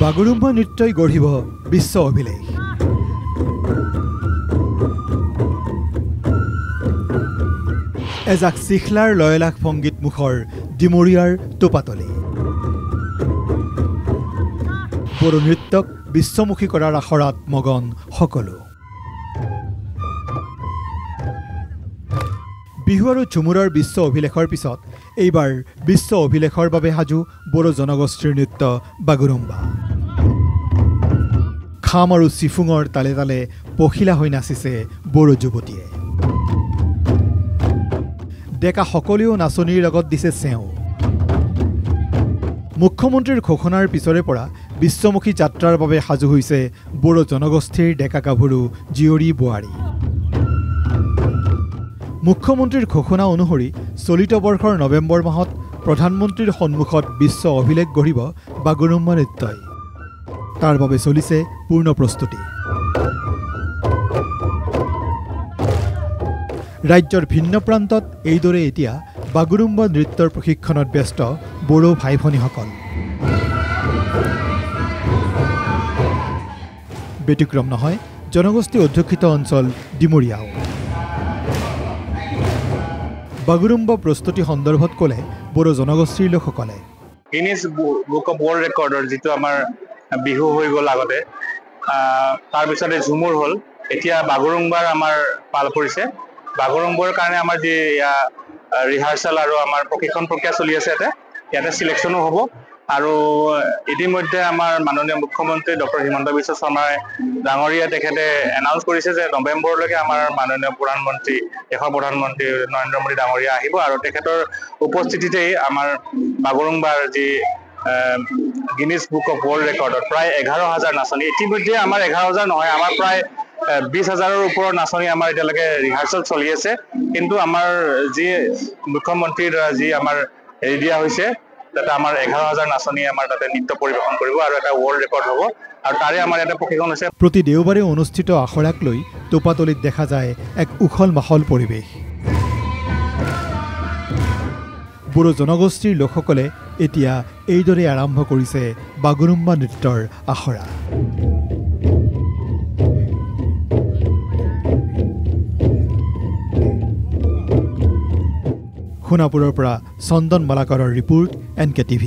বাগুৰুম্বা নৃত্যই গঢ়িব বিশ্ব অভিলেখ। এজাক চিখলাৰ লয়লাস সংগীত মুখৰ ডিমৰীয়াৰ টোপাতলি বড়ো নৃত্যক বিশ্বমুখী কৰাৰ আখৰাত মগন সকলো। বিহু আৰু ঝুমুৰৰ বিশ্ব অভিলেখৰ পিছত এইবাৰ বিশ্ব অভিলেখৰ বাবে সাজু বড়ো জনগোষ্ঠীৰ নৃত্য বাগুৰুম্বা। খাম আৰু চিফুঙৰ তালে তালে পখিলা হৈ নাচিছে বড়ো যুৱতীয়ে। ডেকা সকলেও নাচনীৰ লগত দিছে চেও। মুখ্যমন্ত্ৰীৰ ঘোষণাৰ পিছৰে পৰা বিশ্বমুখী যাত্ৰাৰ বাবে সাজু হৈছে বড়ো জনগোষ্ঠীৰ ডেকা গাভৰু জীয়ৰী বোৱাৰী। মুখ্যমন্ত্ৰীৰ ঘোষণা অনুসৰি চলিত বৰ্ষৰ নৱেম্বৰ মাহত প্ৰধানমন্ত্ৰীৰ সন্মুখত বিশ্ব অভিলেখ গঢ়িব বাগুৰুম্বা নৃত্যই। তাৰ বাবে চলিছে পূৰ্ণ প্ৰস্তুতি। ৰাজ্যৰ ভিন্ন প্ৰান্তত এইদৰে এতিয়া বাগুৰুম্বা নৃত্যৰ প্ৰশিক্ষণত ব্যস্ত বড়ো ভাই ভনীসকল। ব্যতিক্ৰম নহয় জনগোষ্ঠী অধ্যুষিত অঞ্চল ডিমৰীয়াও। বাগুৰুম্বা প্ৰস্তুতি সন্দৰ্ভত ক'লে বড়ো জনগোষ্ঠীৰ লোকসকলে। গিনিজ বুক অফ ৱৰ্ল্ড ৰেকৰ্ডৰ যিটো আমাৰ বিহু হৈ গ'ল আগতে, তাৰপিছতে ঝুমুৰ হ'ল, এতিয়া বাগুৰুম্বাৰ আমাৰ পাল পৰিছে। বাগুৰুম্বাৰ কাৰণে আমাৰ যি ৰিহাৰ্চেল আৰু আমাৰ প্ৰশিক্ষণ প্ৰক্ৰিয়া চলি আছে, ইয়াতে চিলেকশ্যনো হ'ব। আৰু ইতিমধ্যে আমাৰ মাননীয় মুখ্যমন্ত্ৰী ডক্টৰ হিমন্ত বিশ্ব শৰ্মাই ডাঙৰীয়া তেখেতে এনাউন্স কৰিছে যে নৱেম্বৰলৈকে আমাৰ মাননীয় প্ৰধানমন্ত্ৰী দেশৰ প্ৰধানমন্ত্ৰী নৰেন্দ্ৰ মোদী ডাঙৰীয়া আহিব আৰু তেখেতৰ উপস্থিতিতেই আমাৰ বাগুৰুম্বাৰ যি গিনিজ বুক অফ ৱৰ্ল্ড ৰেকৰ্ডত প্ৰায় 11,000 নাচনী, ইতিমধ্যে আমাৰ 11,000 নহয়, আমাৰ প্ৰায় 20,000ৰ ওপৰত নাচনী আমাৰ এতিয়ালৈকে ৰিহাৰ্চেল চলি আছে। কিন্তু আমাৰ যি মুখ্যমন্ত্ৰীৰ দ্বাৰা যি আমাৰ হেৰি দিয়া হৈছে, তাতে আমাৰ 11,000 নাচনী আমাৰ তাতে নৃত্য পৰিৱেশন কৰিব আৰু এটা ৱৰ্ল্ড ৰেকৰ্ড হ'ব আৰু তাৰে আমাৰ ইয়াতে প্ৰশিক্ষণ হৈছে। প্ৰতি দেওবাৰে অনুষ্ঠিত আখৰাক লৈ টোপাতলিত দেখা যায় এক উখল মাখল পৰিৱেশ। বড়ো জনগোষ্ঠীৰ লোকসকলে এতিয়া এইদৰে আৰম্ভ কৰিছে বাগুৰুম্বা নৃত্যৰ আখৰা। সোণাপুৰৰ পৰা চন্দন মালাকাৰৰ ৰিপোৰ্ট NK TV।